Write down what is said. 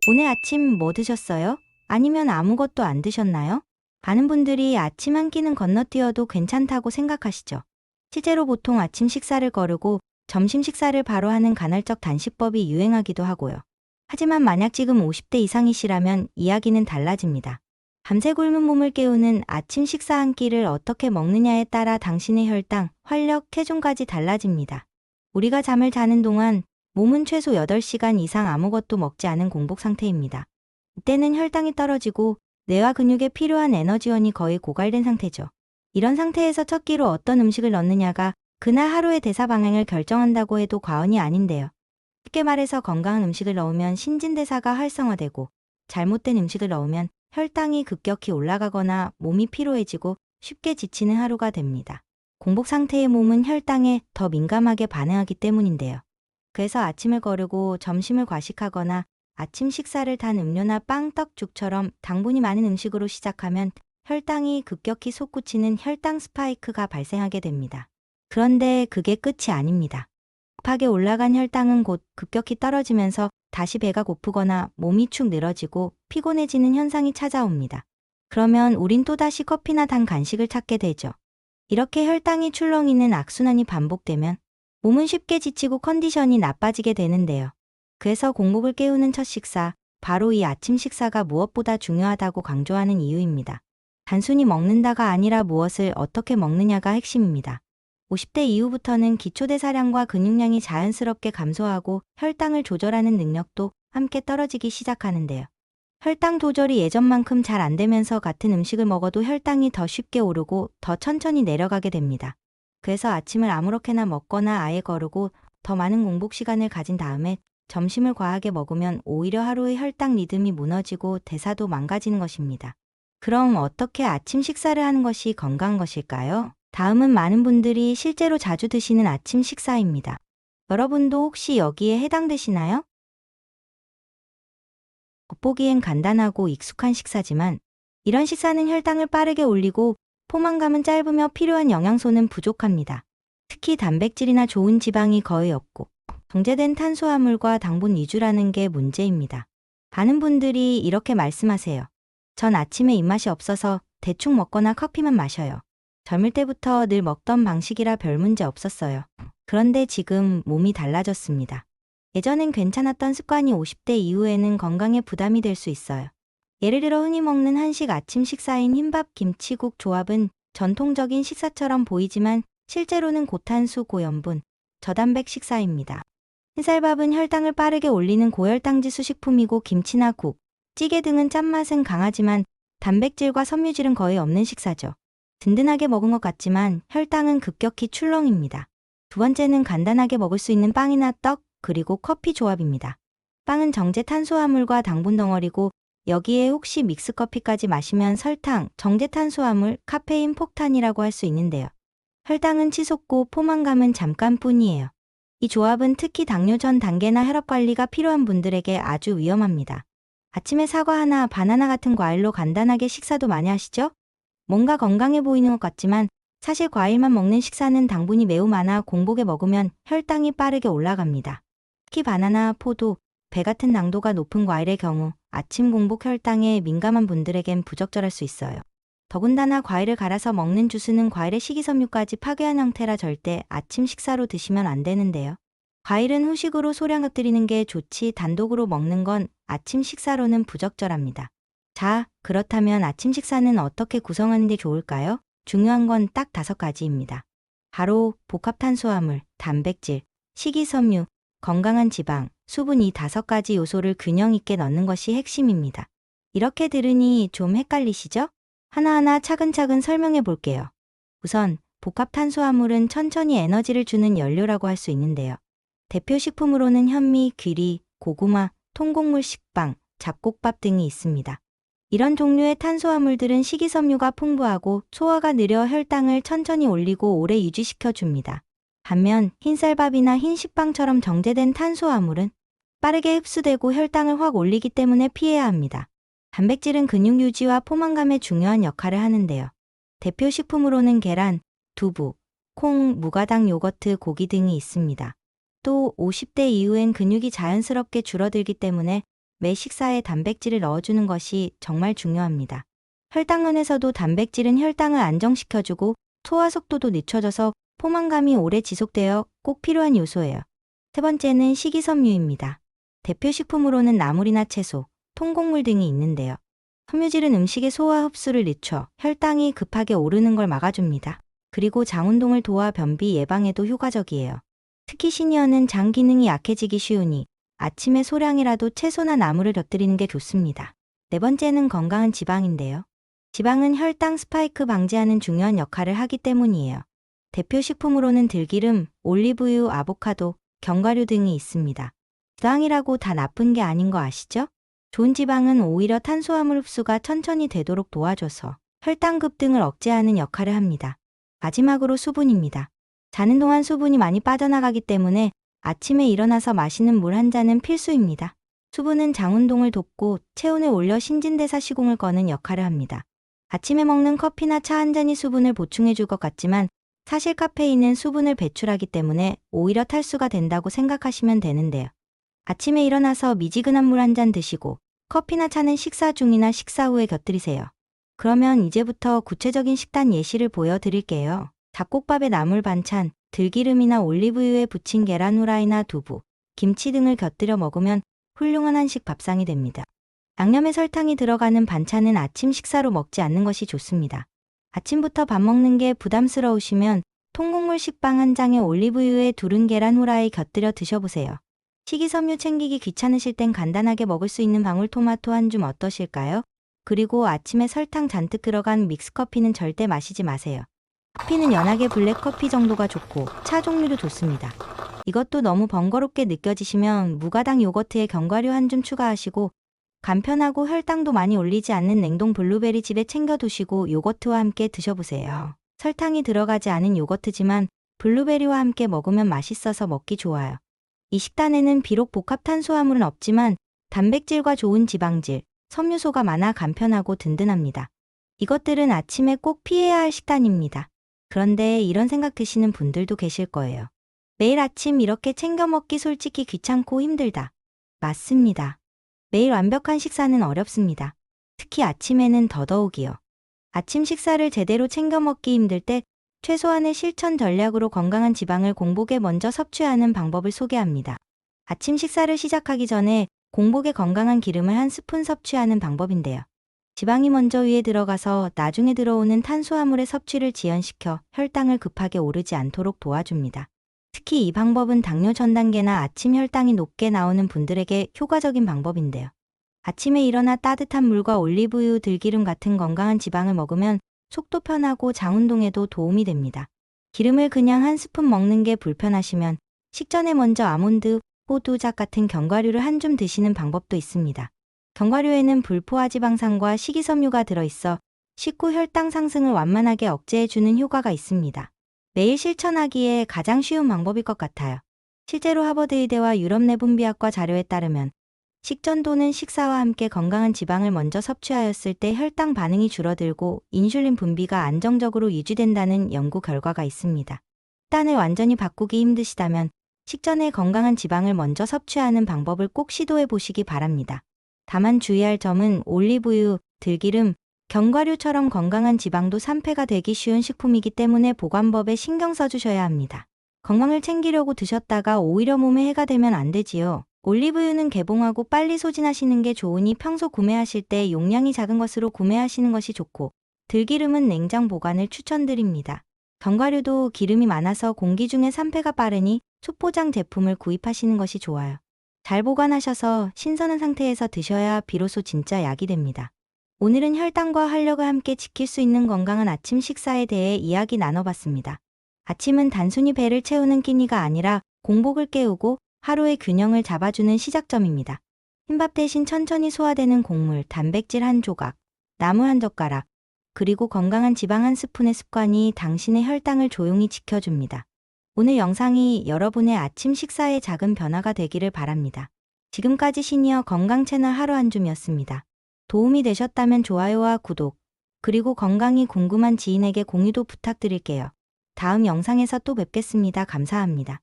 오늘 아침 뭐 드셨어요? 아니면 아무것도 안 드셨나요? 많은 분들이 아침 한 끼는 건너뛰어도 괜찮다고 생각하시죠. 실제로 보통 아침 식사를 거르고 점심 식사를 바로 하는 간헐적 단식법이 유행하기도 하고요. 하지만 만약 지금 50대 이상이시라면 이야기는 달라집니다. 밤새 굶은 몸을 깨우는 아침 식사 한 끼를 어떻게 먹느냐에 따라 당신의 혈당, 활력, 체중까지 달라집니다. 우리가 잠을 자는 동안 몸은 최소 8시간 이상 아무것도 먹지 않은 공복 상태입니다. 이때는 혈당이 떨어지고 뇌와 근육에 필요한 에너지원이 거의 고갈된 상태죠. 이런 상태에서 첫 끼로 어떤 음식을 넣느냐가 그날 하루의 대사 방향을 결정한다고 해도 과언이 아닌데요. 쉽게 말해서 건강한 음식을 넣으면 신진대사가 활성화되고 잘못된 음식을 넣으면 혈당이 급격히 올라가거나 몸이 피로해지고 쉽게 지치는 하루가 됩니다. 공복 상태의 몸은 혈당에 더 민감하게 반응하기 때문인데요. 그래서 아침을 거르고 점심을 과식하거나 아침 식사를 단 음료나 빵, 떡, 죽처럼 당분이 많은 음식으로 시작하면 혈당이 급격히 솟구치는 혈당 스파이크가 발생하게 됩니다. 그런데 그게 끝이 아닙니다. 급하게 올라간 혈당은 곧 급격히 떨어지면서 다시 배가 고프거나 몸이 축 늘어지고 피곤해지는 현상이 찾아옵니다. 그러면 우린 또다시 커피나 단 간식을 찾게 되죠. 이렇게 혈당이 출렁이는 악순환이 반복되면 몸은 쉽게 지치고 컨디션이 나빠지게 되는데요. 그래서 공복을 깨우는 첫 식사, 바로 이 아침 식사가 무엇보다 중요하다고 강조하는 이유입니다. 단순히 먹는다가 아니라 무엇을 어떻게 먹느냐가 핵심입니다. 50대 이후부터는 기초대사량과 근육량이 자연스럽게 감소하고 혈당을 조절하는 능력도 함께 떨어지기 시작하는데요. 혈당 조절이 예전만큼 잘 안 되면서 같은 음식을 먹어도 혈당이 더 쉽게 오르고 더 천천히 내려가게 됩니다. 그래서 아침을 아무렇게나 먹거나 아예 거르고 더 많은 공복 시간을 가진 다음에 점심을 과하게 먹으면 오히려 하루의 혈당 리듬이 무너지고 대사도 망가지는 것입니다. 그럼 어떻게 아침 식사를 하는 것이 건강한 것일까요? 다음은 많은 분들이 실제로 자주 드시는 아침 식사입니다. 여러분도 혹시 여기에 해당되시나요? 겉보기엔 간단하고 익숙한 식사지만 이런 식사는 혈당을 빠르게 올리고 포만감은 짧으며 필요한 영양소는 부족합니다. 특히 단백질이나 좋은 지방이 거의 없고 정제된 탄수화물과 당분 위주라는 게 문제입니다. 많은 분들이 이렇게 말씀하세요. 전 아침에 입맛이 없어서 대충 먹거나 커피만 마셔요. 젊을 때부터 늘 먹던 방식이라 별 문제 없었어요. 그런데 지금 몸이 달라졌습니다. 예전엔 괜찮았던 습관이 50대 이후에는 건강에 부담이 될 수 있어요. 예를 들어 흔히 먹는 한식 아침 식사인 흰밥, 김치국 조합은 전통적인 식사처럼 보이지만 실제로는 고탄수, 고염분, 저단백 식사입니다. 흰쌀밥은 혈당을 빠르게 올리는 고혈당지수 식품이고 김치나 국, 찌개 등은 짠맛은 강하지만 단백질과 섬유질은 거의 없는 식사죠. 든든하게 먹은 것 같지만 혈당은 급격히 출렁입니다. 두 번째는 간단하게 먹을 수 있는 빵이나 떡, 그리고 커피 조합입니다. 빵은 정제 탄수화물과 당분 덩어리고 여기에 혹시 믹스커피까지 마시면 설탕, 정제 탄수화물, 카페인 폭탄이라고 할 수 있는데요. 혈당은 치솟고 포만감은 잠깐뿐이에요. 이 조합은 특히 당뇨 전 단계나 혈압 관리가 필요한 분들에게 아주 위험합니다. 아침에 사과 하나, 바나나 같은 과일로 간단하게 식사도 많이 하시죠? 뭔가 건강해 보이는 것 같지만 사실 과일만 먹는 식사는 당분이 매우 많아 공복에 먹으면 혈당이 빠르게 올라갑니다. 특히 바나나, 포도, 배 같은 당도가 높은 과일의 경우 아침 공복 혈당에 민감한 분들에겐 부적절할 수 있어요. 더군다나 과일을 갈아서 먹는 주스는 과일의 식이섬유까지 파괴한 형태라 절대 아침 식사로 드시면 안 되는데요. 과일은 후식으로 소량 곁들이는 게 좋지 단독으로 먹는 건 아침 식사로는 부적절합니다. 자, 그렇다면 아침 식사는 어떻게 구성하는 게 좋을까요? 중요한 건 딱 5가지입니다. 바로 복합탄수화물, 단백질, 식이섬유, 건강한 지방, 수분 이 5가지 요소를 균형 있게 넣는 것이 핵심입니다. 이렇게 들으니 좀 헷갈리시죠? 하나하나 차근차근 설명해 볼게요. 우선 복합탄수화물은 천천히 에너지를 주는 연료라고 할 수 있는데요. 대표 식품으로는 현미, 귀리, 고구마, 통곡물 식빵, 잡곡밥 등이 있습니다. 이런 종류의 탄수화물들은 식이섬유가 풍부하고 소화가 느려 혈당을 천천히 올리고 오래 유지시켜 줍니다. 반면 흰쌀밥이나 흰식빵처럼 정제된 탄수화물은 빠르게 흡수되고 혈당을 확 올리기 때문에 피해야 합니다. 단백질은 근육 유지와 포만감에 중요한 역할을 하는데요. 대표 식품으로는 계란, 두부, 콩, 무가당 요거트, 고기 등이 있습니다. 또 50대 이후엔 근육이 자연스럽게 줄어들기 때문에 매 식사에 단백질을 넣어주는 것이 정말 중요합니다. 혈당론에서도 단백질은 혈당을 안정시켜주고 소화 속도도 늦춰져서 포만감이 오래 지속되어 꼭 필요한 요소예요. 세 번째는 식이섬유입니다. 대표 식품으로는 나물이나 채소, 통곡물 등이 있는데요. 섬유질은 음식의 소화 흡수를 늦춰 혈당이 급하게 오르는 걸 막아줍니다. 그리고 장 운동을 도와 변비 예방에도 효과적이에요. 특히 시니어는 장 기능이 약해지기 쉬우니 아침에 소량이라도 채소나 나물을 곁들이는 게 좋습니다. 네 번째는 건강한 지방인데요. 지방은 혈당 스파이크 방지하는 중요한 역할을 하기 때문이에요. 대표 식품으로는 들기름, 올리브유, 아보카도, 견과류 등이 있습니다. 지방이라고 다 나쁜 게 아닌 거 아시죠? 좋은 지방은 오히려 탄수화물 흡수가 천천히 되도록 도와줘서 혈당 급등을 억제하는 역할을 합니다. 마지막으로 수분입니다. 자는 동안 수분이 많이 빠져나가기 때문에 아침에 일어나서 마시는 물 한 잔은 필수입니다. 수분은 장 운동을 돕고 체온을 올려 신진대사 시공을 거는 역할을 합니다. 아침에 먹는 커피나 차 한 잔이 수분을 보충해 줄 것 같지만 사실 카페인은 수분을 배출하기 때문에 오히려 탈수가 된다고 생각하시면 되는데요. 아침에 일어나서 미지근한 물 한 잔 드시고 커피나 차는 식사 중이나 식사 후에 곁들이세요. 그러면 이제부터 구체적인 식단 예시를 보여드릴게요. 잡곡밥에 나물 반찬, 들기름이나 올리브유에 부친 계란 후라이나 두부, 김치 등을 곁들여 먹으면 훌륭한 한식 밥상이 됩니다. 양념에 설탕이 들어가는 반찬은 아침 식사로 먹지 않는 것이 좋습니다. 아침부터 밥 먹는 게 부담스러우시면 통곡물 식빵 한 장에 올리브유에 두른 계란 후라이 곁들여 드셔보세요. 식이섬유 챙기기 귀찮으실 땐 간단하게 먹을 수 있는 방울토마토 한 줌 어떠실까요? 그리고 아침에 설탕 잔뜩 들어간 믹스커피는 절대 마시지 마세요. 커피는 연하게 블랙커피 정도가 좋고 차 종류도 좋습니다. 이것도 너무 번거롭게 느껴지시면 무가당 요거트에 견과류 한 줌 추가하시고 간편하고 혈당도 많이 올리지 않는 냉동 블루베리 집에 챙겨두시고 요거트와 함께 드셔보세요. 설탕이 들어가지 않은 요거트지만 블루베리와 함께 먹으면 맛있어서 먹기 좋아요. 이 식단에는 비록 복합 탄수화물은 없지만 단백질과 좋은 지방질, 섬유소가 많아 간편하고 든든합니다. 이것들은 아침에 꼭 피해야 할 식단입니다. 그런데 이런 생각 드시는 분들도 계실 거예요. 매일 아침 이렇게 챙겨 먹기 솔직히 귀찮고 힘들다. 맞습니다. 매일 완벽한 식사는 어렵습니다. 특히 아침에는 더더욱이요. 아침 식사를 제대로 챙겨 먹기 힘들 때 최소한의 실천 전략으로 건강한 지방을 공복에 먼저 섭취하는 방법을 소개합니다. 아침 식사를 시작하기 전에 공복에 건강한 기름을 한 스푼 섭취하는 방법인데요. 지방이 먼저 위에 들어가서 나중에 들어오는 탄수화물의 섭취를 지연시켜 혈당을 급하게 오르지 않도록 도와줍니다. 특히 이 방법은 당뇨 전 단계나 아침 혈당이 높게 나오는 분들에게 효과적인 방법인데요. 아침에 일어나 따뜻한 물과 올리브유, 들기름 같은 건강한 지방을 먹으면 속도 편하고 장 운동에도 도움이 됩니다. 기름을 그냥 한 스푼 먹는 게 불편하시면 식전에 먼저 아몬드, 호두작 같은 견과류를 한 줌 드시는 방법도 있습니다. 견과류에는 불포화지방산과 식이섬유가 들어있어 식후 혈당 상승을 완만하게 억제해주는 효과가 있습니다. 매일 실천하기에 가장 쉬운 방법일 것 같아요. 실제로 하버드의대와 유럽내분비학과 자료에 따르면 식전 또는 식사와 함께 건강한 지방을 먼저 섭취하였을 때 혈당 반응이 줄어들고 인슐린 분비가 안정적으로 유지된다는 연구 결과가 있습니다. 식단을 완전히 바꾸기 힘드시다면 식전에 건강한 지방을 먼저 섭취하는 방법을 꼭 시도해 보시기 바랍니다. 다만 주의할 점은 올리브유, 들기름, 견과류처럼 건강한 지방도 산패가 되기 쉬운 식품이기 때문에 보관법에 신경 써주셔야 합니다. 건강을 챙기려고 드셨다가 오히려 몸에 해가 되면 안 되지요. 올리브유는 개봉하고 빨리 소진하시는 게 좋으니 평소 구매하실 때 용량이 작은 것으로 구매하시는 것이 좋고 들기름은 냉장 보관을 추천드립니다. 견과류도 기름이 많아서 공기 중에 산패가 빠르니 초포장 제품을 구입하시는 것이 좋아요. 잘 보관하셔서 신선한 상태에서 드셔야 비로소 진짜 약이 됩니다. 오늘은 혈당과 활력을 함께 지킬 수 있는 건강한 아침 식사에 대해 이야기 나눠봤습니다. 아침은 단순히 배를 채우는 끼니가 아니라 공복을 깨우고 하루의 균형을 잡아주는 시작점입니다. 흰밥 대신 천천히 소화되는 곡물, 단백질 한 조각, 나물 한 젓가락, 그리고 건강한 지방 한 스푼의 습관이 당신의 혈당을 조용히 지켜줍니다. 오늘 영상이 여러분의 아침 식사에 작은 변화가 되기를 바랍니다. 지금까지 시니어 건강 채널 하루 한 줌이었습니다. 도움이 되셨다면 좋아요와 구독, 그리고 건강이 궁금한 지인에게 공유도 부탁드릴게요. 다음 영상에서 또 뵙겠습니다. 감사합니다.